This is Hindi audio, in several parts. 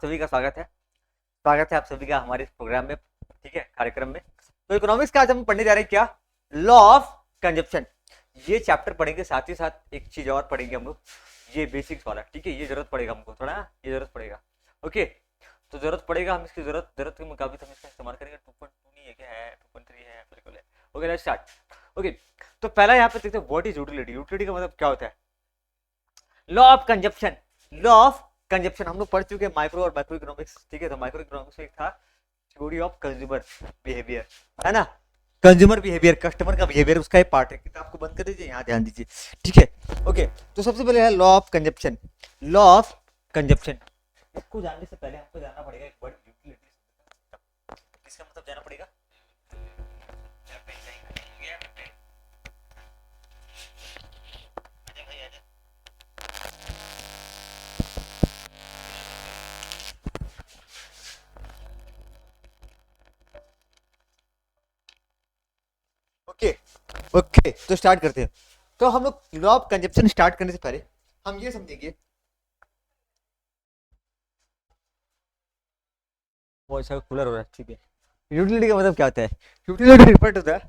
सभी का स्वागत है आप सभी का हमारे इस प्रोग्राम में, ठीक है, कार्यक्रम में। तो इकोनॉमिक्स का आज हम पढ़ने जा रहे हैं क्या, लॉ ऑफ कंजप्शन। ये चैप्टर पढ़ेंगे, साथ ही साथ एक चीज और पढ़ेंगे हम लोग, ये बेसिक्स वाला, ठीक है। ये जरूरत पड़ेगा हमको थोड़ा, ये जरूरत पड़ेगा। ओके, तो जरूरत पड़ेगा, हम इसकी जरूरत के मुताबिक हम इसका इस्तेमाल करेंगे। 2.2 नहीं है क्या, है 2.3 है, बिल्कुल है। Okay, let's start. ओके, तो पहला यहाँ पे देखते हैं व्हाट इज यूटिलिटी। यूटिलिटी का मतलब क्या होता है? Law of consumption. Law of consumption हम लोग पढ़ चुके हैं, माइक्रो और माइक्रो इकोनॉमिक्स, ठीक है। तो माइक्रो इकोनॉमिक्स में एक था थ्योरी ऑफ कंज्यूमर बिहेवियर, है ना। कंज्यूमर बिहेवियर, कस्टमर का बिहेवियर, उसका एक पार्ट है। किताब को बंद कर दीजिए, यहाँ ध्यान दीजिए, ठीक है। ओके, तो सबसे पहले है law of consumption. Law of consumption, इसको जानने से पहले हमको जानना पड़ेगा एक वर्ड यूटिलिटी। इसका मतलब जानना पड़ेगा। ओके ओके, तो स्टार्ट करते हैं। तो हम लोग लॉ ऑफ कंजप्शन स्टार्ट करने से पहले हम ये समझेंगे, बहुत अच्छा कूलर हो रहा है, ठीक है। यूटिलिटी का मतलब क्या होता है? Utility refer to the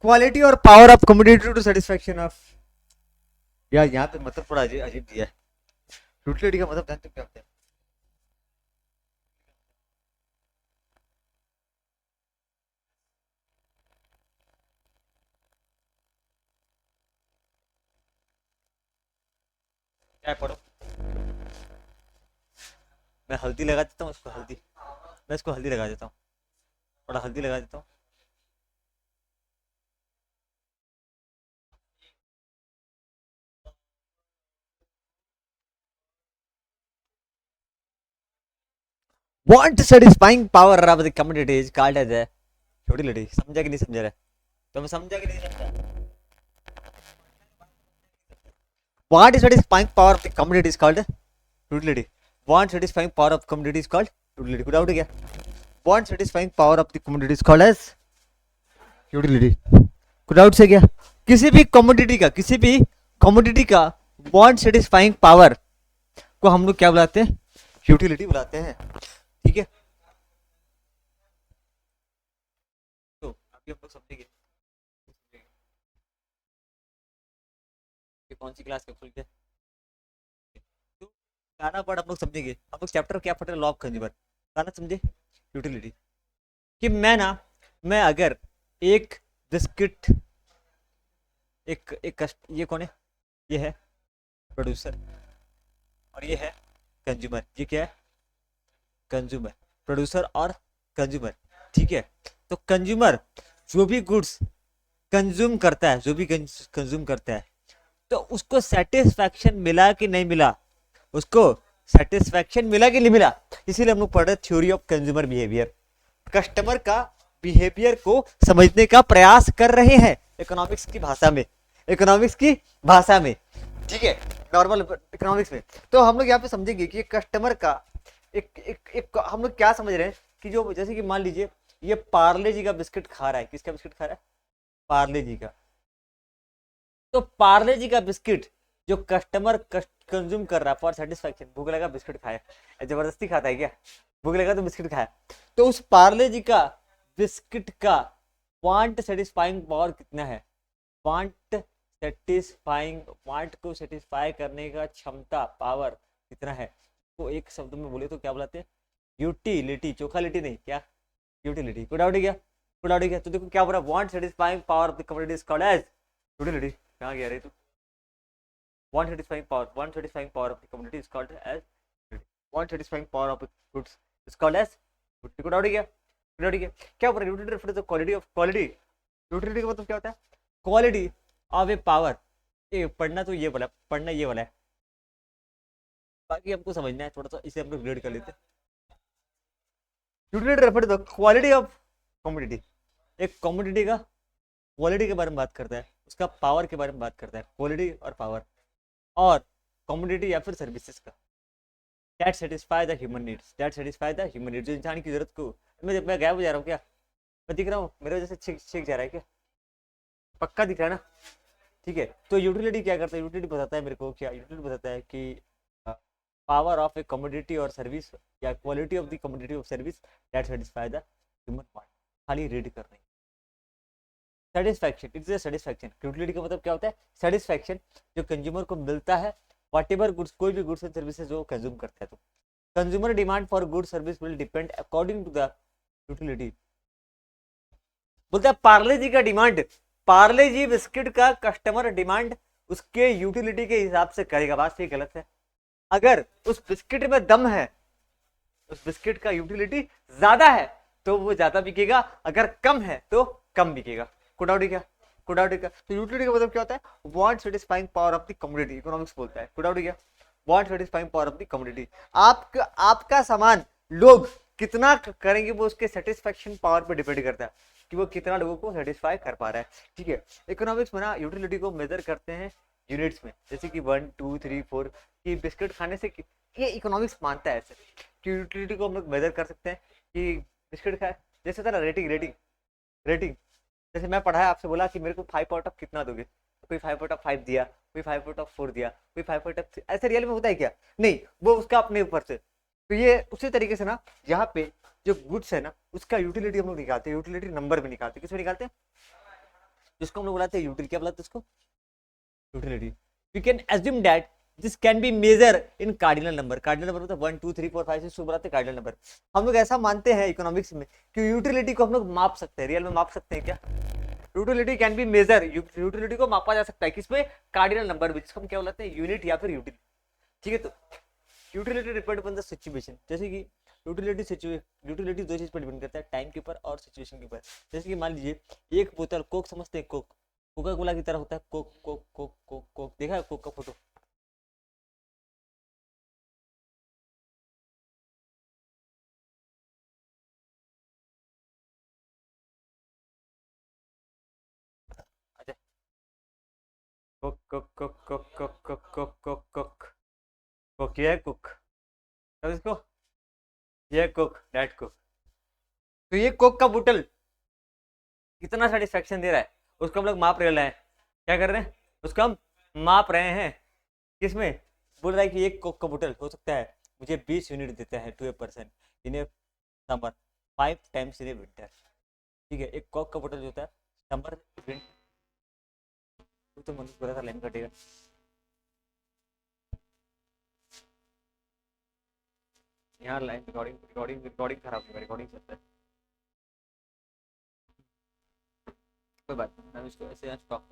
quality और power of commodity to satisfaction of. यार यहाँ पे मतलब थोड़ा अजीब अजीब दिया है। यूटिलिटी का मतलब जानते हो क्या होता है? क्या पढ़ो, मैं हल्दी लगा देता हूँ इसको, हल्दी, मैं इसको हल्दी लगा देता हूँ, थोड़ा हल्दी लगा देता हूँ। Want satisfying power of the commodity is called as a utility। समझा कि नहीं समझा रहा? तो मैं समझा कि नहीं समझा? Want satisfying power of the commodity is called utility। Want satisfying power of commodity is called utility। कोई डाउट है क्या? Want satisfying power of the commodity is called as utility। कोई डाउट है क्या? किसी भी कमोडिटी का want satisfying power को हम लोग क्या बुलाते हैं? यूटिलिटी बुलाते हैं, ठीक है। तो अभी हम लोग समझेंगे कि कौन सी क्लास का खुल के, तो गाना वर्ड हम लोग समझेंगे। हम लोग चैप्टर क्या पढ़ रहे हैं, लॉ ऑफ कंज्यूमर। गाना समझे, यूटिलिटी। कि मैं अगर एक बिस्किट, ये कौन है? ये है प्रोड्यूसर, और ये है कंज्यूमर। ये क्या है? कंज्यूमर। प्रोड्यूसर और कंज्यूमर, ठीक है। तो कंज्यूमर जो भी गुड्स कंज्यूम करता है, कंज्यूम करता है, तो उसको सेटिस्फैक्शन मिला कि नहीं मिला, उसको सेटिस्फैक्शन मिला कि नहीं मिला, इसीलिए हम लोग पढ़ रहे theory of consumer behaviour. Customer का बिहेवियर को समझने का प्रयास कर रहे हैं इकोनॉमिक्स की भाषा में, इकोनॉमिक्स की भाषा में, ठीक है, नॉर्मल इकोनॉमिक्स में। तो हम लोग यहाँ पे समझेंगे कि कस्टमर का एक हम लोग क्या समझ रहे हैं कि जो, जैसे कि मान लीजिए ये पार्ले जी का बिस्किट खा रहा है। किसका बिस्किट खा रहा है? पार्ले जी का। तो पार्ले जी का बिस्किट जो कस्टमर कंज्यूम कर रहा है फॉर सेटिस्फैक्शन, भूख लगा बिस्किट खाया, जबरदस्ती खाता है क्या? भूख लगा तो बिस्किट खाया। तो उस पार्ले जी का बिस्किट का वांट सेटिस्फाइंग पावर कितना है? वांट को सेटिस्फाई करने का क्षमता, पावर कितना है? तो एक शब्द में बोले तो क्या बुलाते हैं? यूटिलिटी। चोखा लिटी नहीं, क्या? यूटिलिटी। कोई डाउट है क्या? कोई डाउट है क्या? तो देखो क्या बोला, want satisfying power of the commodity is called as utility. कहाँ गया रे तू? want satisfying power of the community is called as utility। want satisfying power of goods is called as utility। को डाउट है क्या? डाउट है क्या? क्या बोल रहा है? Utility refer to the quality of quality. Utility का मतलब क्या होता है? Quality of a power. ये पढ़ना तो ये वाला, पढ़ना ये वाला है, बाकी हमको समझना है थोड़ा सा, इसे हम लोग ग्रेड कर लेते हैं। Utility refer to the quality of commodity. एक कमोडिटी का क्वालिटी के बारे में बात करता है, उसका पावर के बारे में बात करता है, क्वालिटी और पावर, और कमोडिटी या फिर सर्विसेज का। That satisfy the human needs, that satisfy the human needs, जो इंसान की जरूरत को। मैं गायब हो जा रहा हूँ क्या? मैं दिख रहा हूँ? मेरे वजह से छिक जा रहा है क्या? पक्का दिख रहा है ना? ठीक है। तो यूटिलिटी क्या करता है? यूटिलिटी बताता है मेरे को क्या, यूटिलिटी बताता है कि पावर ऑफ ए कमोडिटी और सर्विस या quality of the commodity of service that satisfy the human want. खाली रीड कर रहे हैं। Satisfaction, it's a satisfaction. Utility का मतलब क्या होता है? सेटिस्फैक्शन, जो कंज्यूमर को मिलता है वॉट एवर गुड्स, कोई भी गुड्स एंड सर्विसेज जो कंज्यूम करता है। तो consumer demand for good service will depend according to the utility. बोलता है पार्ले जी का डिमांड, पार्ले जी बिस्किट का कस्टमर डिमांड उसके यूटिलिटी के हिसाब से करेगा। बात सही गलत है? अगर उस बिस्किट में दम है, उस बिस्किट का यूटिलिटी ज्यादा है तो वो ज्यादा बिकेगा, अगर कम है तो कम बिकेगा। कुडाउडी क्या? कुडाउडी का तो यूटिलिटी का मतलब क्या होता है? Want satisfying power of the community, economics बोलता है। कुडाउडी क्या? Want satisfying power of the community. आपका सामान लोग कितना करेंगे वो उसके सेटिस्फेक्शन पावर पे डिपेंड करता है कि वो कितना लोगों को सेटिस्फाई कर पा रहा है। ठीक है, इकोनॉमिक्स में ना यूटिलिटी को मेजर करते हैं यूनिट्स में, जैसे कि 1 2 3 4 कि बिस्किट खाने से ये इकोनॉमिक्स मानता है ऐसे कि यूटिलिटी को हम लोग मेजर कर सकते हैं कि बिस्किट खाए। जैसे था ना रेटिंग, रेटिंग जैसे मैं पढ़ाया, आपसे बोला कि मेरे को 5 आउट ऑफ कितना दोगे, कोई 5 आउट ऑफ 5 दिया, कोई 5 आउट ऑफ 4 दिया, कोई 5 आउट ऑफ 3। ऐसे रियल में होता है क्या? नहीं, वो उसका अपने ऊपर से। तो ये उसी तरीके से ना यहाँ पे जो गुड्स है ना उसका यूटिलिटी हम लोग निकालते हैं, यूटिलिटी नंबर में निकालते हैं। किसमें निकालते हैं? जिसको हम लोग बुलाते हैं यूटिलिटी। क्या बुलाते हैं इसको? Utility. We can assume that this can be measure in cardinal number. Cardinal number मतलब 1 2 3 4 5 6 बुलाते हैं कार्डिनल नंबर। हम लोग ऐसा मानते हैं इकोनॉमिक्स में कि यूटिलिटी को हम लोग माप सकते हैं। रियल में माप सकते हैं क्या? Utility can be measure, utility को मापा जा सकता है किसमें? कार्डिनल नंबर में, जिसको हम क्या बुलाते हैं? यूनिट या फिर यूटिलिटी। ठीक है, तो utility depend upon the situation. जैसे कि यूटिलिटी दो चीज पर डिपेंड करता है, टाइम के ऊपर और सिचुएशन के ऊपर। जैसे कि मान लीजिए एक बोतल कोक, समझते हैं कोक, कोका कोला की तरह होता है Coke, Coke Coke Coke Coke, देखा है कोक का फोटो? अच्छा, Coke Coke Coke Coke Coke Coke Coke Coke Coke Coke, ये है कोक। अब इसको, ये है कोक, डेट कोक। तो ये कोक का बोतल कितना सेटिस्फेक्शन दे रहा है उसको हम लोग माप रहे हैं। क्या कर रहे हैं? उसको हम माप रहे हैं। किसमें? बोल रहा है कि एक कोक का बोतल हो सकता है मुझे 20 यूनिट देता है to a person in a summer, 5 times in a winter. ठीक है, एक कोक का बोतल जो होता है समर विंटर, तो मन पूरा सा लाइन कटेगा। यहाँ लाइन रिकॉर्डिंग रिकॉर्डिंग रिकॉर्डिंग खराब होगा, रिकॉर्डिंग चलता है। कोई बात नहीं, मैं इसको ऐसे स्टॉप